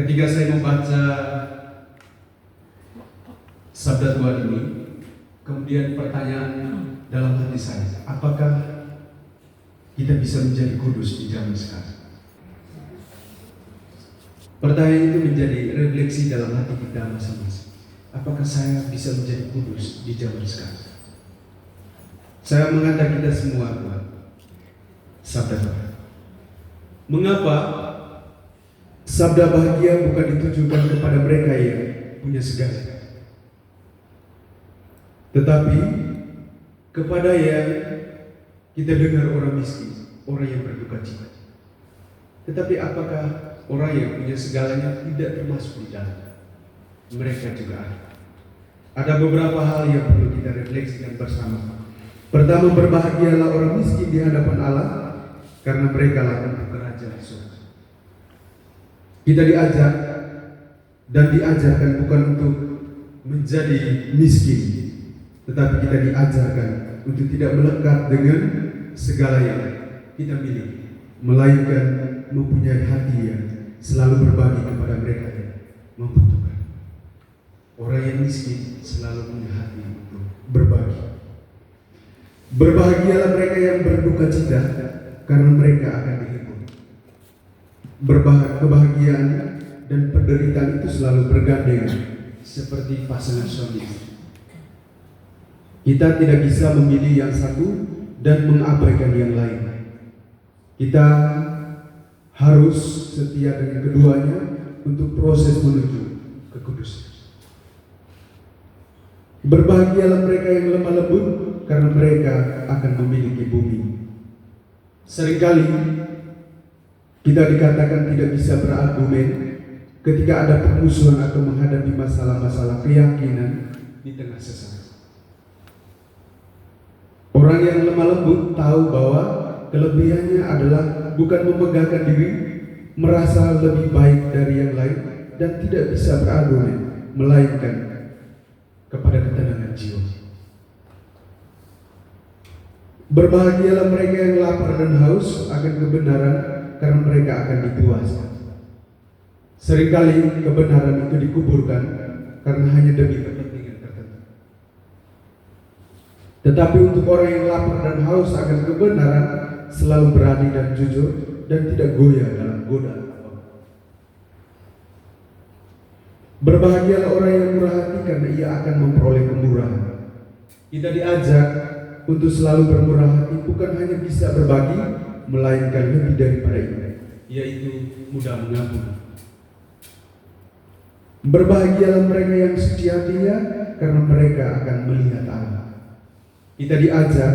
Ketika saya membaca sabda Tuhan ini, kemudian pertanyaan dalam hati saya, apakah kita bisa menjadi kudus di zaman sekarang? Pertanyaan itu menjadi refleksi dalam hati kita masing-masing. Apakah saya bisa menjadi kudus di zaman sekarang? Saya mengajak kita semua, Tuhan, sabda Tuhan. Mengapa sabda bahagia bukan ditujukan kepada mereka yang punya segala, tetapi kepada yang kita dengar orang miskin, orang yang berduka cita. Tetapi apakah orang yang punya segalanya tidak termasuk di dalam? Mereka juga ada. Ada beberapa hal yang perlu kita refleksikan bersama. Pertama, berbahagialah orang miskin di hadapan Allah, karena mereka lah akan berkerajaan di surga. Kita diajak dan diajarkan bukan untuk menjadi miskin, tetapi kita diajarkan untuk tidak melekat dengan segala yang kita miliki, melainkan mempunyai hati yang selalu berbagi kepada mereka yang membutuhkan. Orang yang miskin selalu punya hati untuk berbagi. Berbahagialah mereka yang berduka cita, karena mereka akan dihibur. Kebahagiaan dan penderitaan itu selalu bergandengan, seperti pasangan suami istri. Kita tidak bisa memilih yang satu dan mengabaikan yang lain. Kita harus setia dengan keduanya untuk proses menuju kekudusan. Berbahagialah mereka yang lemah lembut, karena mereka akan memiliki bumi. Seringkali kita dikatakan tidak bisa berargumen ketika ada permusuhan atau menghadapi masalah-masalah keyakinan di tengah sesat. Orang yang lemah lembut tahu bahwa kelebihannya adalah bukan memegahkan diri, merasa lebih baik dari yang lain, dan tidak bisa berargumen, melainkan kepada ketenangan jiwa. Berbahagialah mereka yang lapar dan haus akan kebenaran, karena mereka akan dipuaskan. Seringkali kebenaran itu dikuburkan karena hanya demi kepentingan tertentu. Tetapi untuk orang yang lapar dan haus akan kebenaran, selalu berani dan jujur dan tidak goyah dalam godaan apapun. Berbahagialah orang yang murah hati, karena ia akan memperoleh kemurahan. Kita diajak untuk selalu bermurah hati, bukan hanya bisa berbagi, melainkan lebih daripada itu, yaitu mudah mengampuni. Berbahagialah mereka yang suci hatinya, karena mereka akan melihat Allah. Kita diajak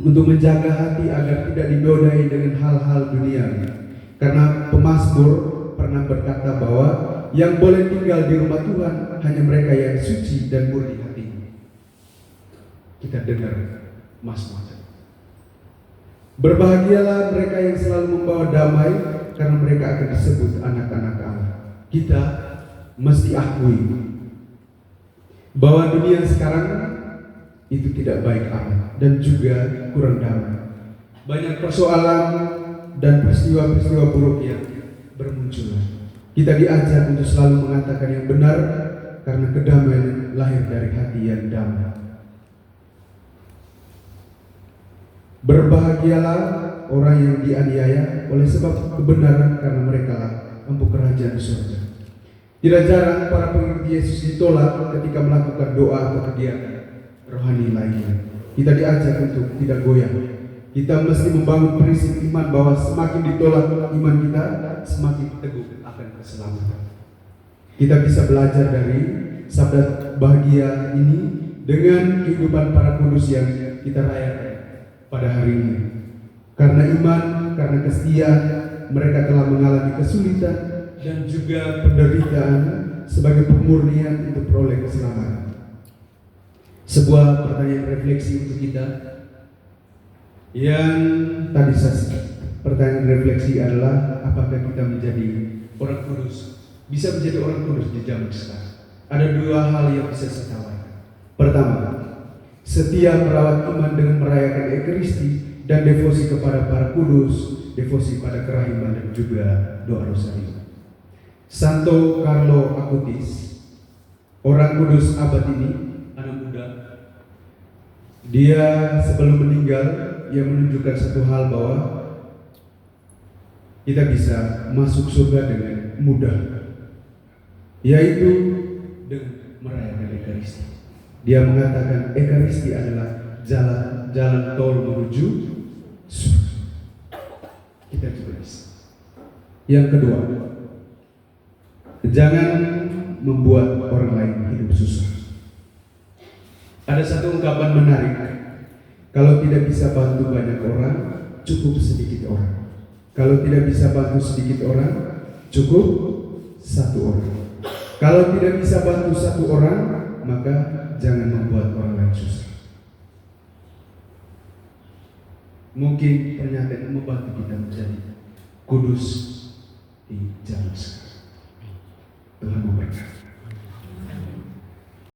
untuk menjaga hati agar tidak dinodai dengan hal-hal dunia, karena pemazmur pernah berkata bahwa yang boleh tinggal di rumah Tuhan hanya mereka yang suci dan murni hati. Kita dengar mazmur. Berbahagialah mereka yang selalu membawa damai, karena mereka akan disebut anak-anak Allah. Kita mesti akui bahwa dunia sekarang itu tidak baik amat dan juga kurang damai. Banyak persoalan dan peristiwa-peristiwa buruk yang bermunculan. Kita diajak untuk selalu mengatakan yang benar, karena kedamaian lahir dari hati yang damai. Berbahagialah orang yang dianiaya oleh sebab kebenaran, karena mereka lah empuk kerajaan surga. Tidak jarang para pengikut Yesus ditolak ketika melakukan doa atau kegiatan rohani lainnya. Kita diajak untuk tidak goyah. Kita mesti membangun prinsip iman bahwa semakin ditolak iman kita, semakin teguh akan keselamatan. Kita bisa belajar dari sabda bahagia ini dengan kehidupan para kudus yang kita rayakan pada hari ini. Karena iman, karena kesetiaan, mereka telah mengalami kesulitan dan juga penderitaan sebagai pemurnian untuk peroleh keselamatan. Sebuah pertanyaan refleksi untuk kita yang tadi saya pertanyaan refleksi adalah, apakah kita menjadi orang kudus? Bisa menjadi orang kudus di zaman sekarang. Ada dua hal yang bisa saya tawarkan. Pertama, setia merawat iman dengan merayakan Ekaristi dan devosi kepada para kudus, devosi pada kerahiman dan juga doa rosari. Santo Carlo Acutis, orang kudus abad ini, anak muda, dia sebelum meninggal, ia menunjukkan satu hal bahwa kita bisa masuk surga dengan mudah, yaitu dengan merayakan Ekaristi. Dia mengatakan Ekaristi adalah jalan tol menuju surga. Kita coba bisa. Yang kedua, jangan membuat orang lain hidup susah. Ada satu ungkapan menarik, kalau tidak bisa bantu banyak orang, cukup sedikit orang. Kalau tidak bisa bantu sedikit orang, cukup satu orang. Kalau tidak bisa bantu satu orang, maka jangan membuat orang lain susah. Mungkin pernyataan membantu kita menjadi kudus di zaman sekarang. Tuhan memberkati.